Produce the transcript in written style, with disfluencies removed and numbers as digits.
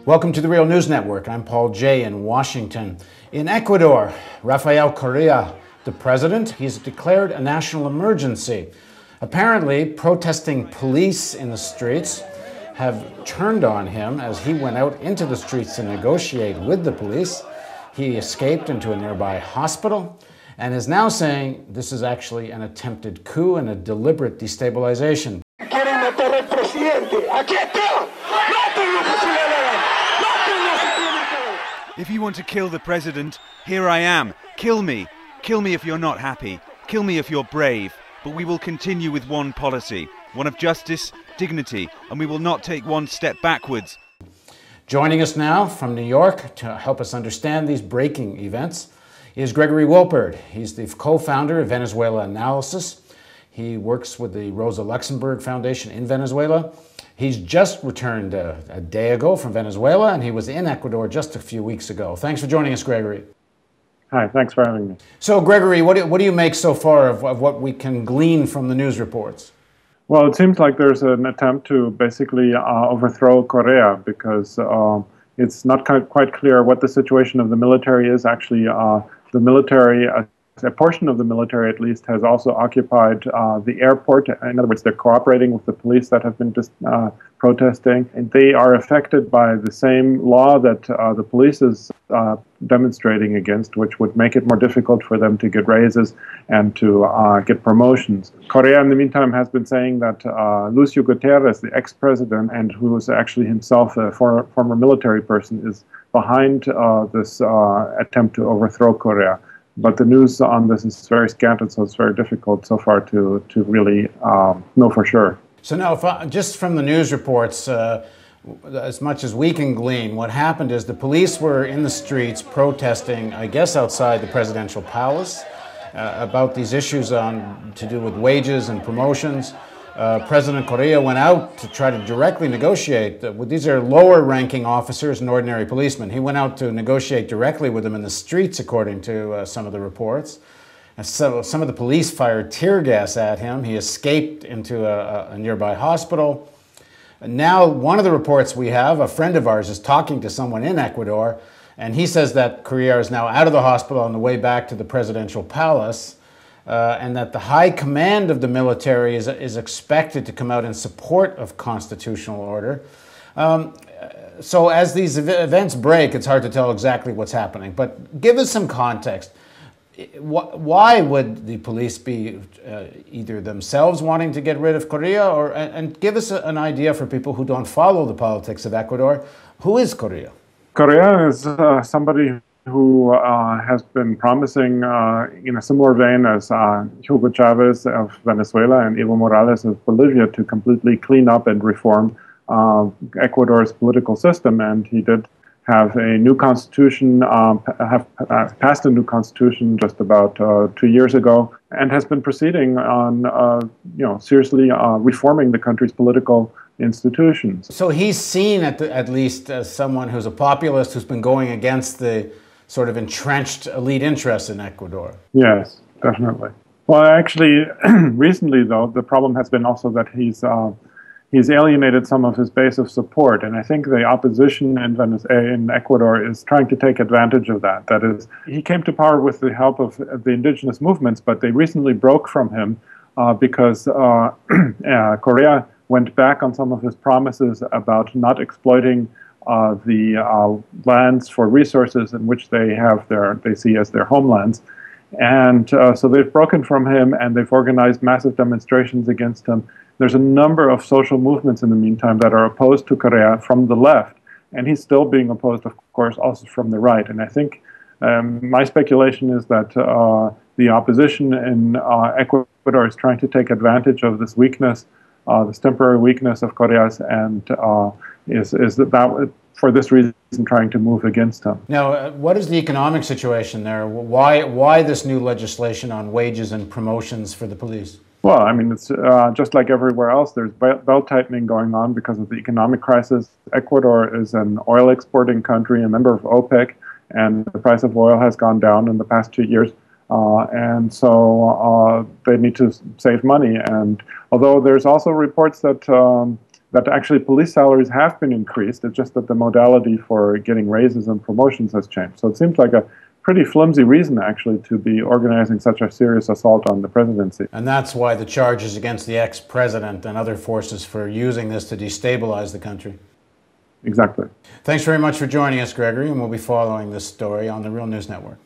Welcome to the Real News Network. I'm Paul Jay in Washington. In Ecuador, Rafael Correa, the president, he's declared a national emergency. Apparently, protesting police in the streets have turned on him as he went out into the streets to negotiate with the police. He escaped into a nearby hospital and is now saying this is actually an attempted coup and a deliberate destabilization. If you want to kill the president, here I am. Kill me. Kill me if you're not happy. Kill me if you're brave. But we will continue with one policy, one of justice, dignity, and we will not take one step backwards. Joining us now from New York to help us understand these breaking events is Gregory Wilpert. He's the co-founder of Venezuela Analysis. He works with the Rosa Luxemburg Foundation in Venezuela. He's just returned a day ago from Venezuela, and he was in Ecuador just a few weeks ago. Thanks for joining us, Gregory. Hi, thanks for having me. So, Gregory, what do you make so far of what we can glean from the news reports? Well, it seems like there's an attempt to basically overthrow Correa because it's not quite clear what the situation of the military is. Actually, the military, a portion of the military at least, has also occupied the airport. In other words, they're cooperating with the police that have been protesting. And they are affected by the same law that the police is demonstrating against, which would make it more difficult for them to get raises and to get promotions. Correa, in the meantime, has been saying that Lucio Guterres, the ex-president, and who is actually himself a former military person, is behind this attempt to overthrow Correa. But the news on this is very scant, and so it's very difficult so far to really know for sure. So now, just from the news reports, as much as we can glean, what happened is the police were in the streets protesting, I guess outside the presidential palace, about these issues to do with wages and promotions. President Correa went out to try to directly negotiate. These are lower-ranking officers and ordinary policemen. He went out to negotiate directly with them in the streets, according to some of the reports. And so some of the police fired tear gas at him. He escaped into a nearby hospital. And now, one of the reports we have, a friend of ours is talking to someone in Ecuador, and he says that Correa is now out of the hospital on the way back to the presidential palace. And that the high command of the military is expected to come out in support of constitutional order. So as these events break, it's hard to tell exactly what's happening. But give us some context. Why would the police be either themselves wanting to get rid of Correa, and give us an idea for people who don't follow the politics of Ecuador. Who is Correa? Correa is somebody who has been promising in a similar vein as Hugo Chavez of Venezuela and Evo Morales of Bolivia to completely clean up and reform Ecuador's political system. And he did have a new constitution, passed a new constitution just about 2 years ago, and has been proceeding on, seriously reforming the country's political institutions. So he's seen at least as someone who's a populist who's been going against the sort of entrenched elite interests in Ecuador. Yes, definitely. Well, actually, recently, though, the problem has been also that he's alienated some of his base of support, and I think the opposition in Ecuador is trying to take advantage of that. That is, he came to power with the help of the indigenous movements, but they recently broke from him because Correa went back on some of his promises about not exploiting the lands for resources in which they see as their homelands. And so they've broken from him, and they've organized massive demonstrations against him. There's a number of social movements in the meantime that are opposed to Correa from the left, and he's still being opposed, of course, also from the right. And I think my speculation is that the opposition in Ecuador is trying to take advantage of this weakness, this temporary weakness of Correa's, and is for this reason trying to move against him. Now, what is the economic situation there? Why this new legislation on wages and promotions for the police? Well, I mean, it's just like everywhere else. There's belt-tightening going on because of the economic crisis. Ecuador is an oil exporting country, a member of OPEC, and the price of oil has gone down in the past 2 years. And so they need to save money. And although there's also reports that that actually police salaries have been increased. It's just that the modality for getting raises and promotions has changed. So it seems like a pretty flimsy reason, actually, to be organizing such a serious assault on the presidency. And that's why the charges against the ex-president and other forces for using this to destabilize the country. Exactly. Thanks very much for joining us, Gregory, and we'll be following this story on the Real News Network.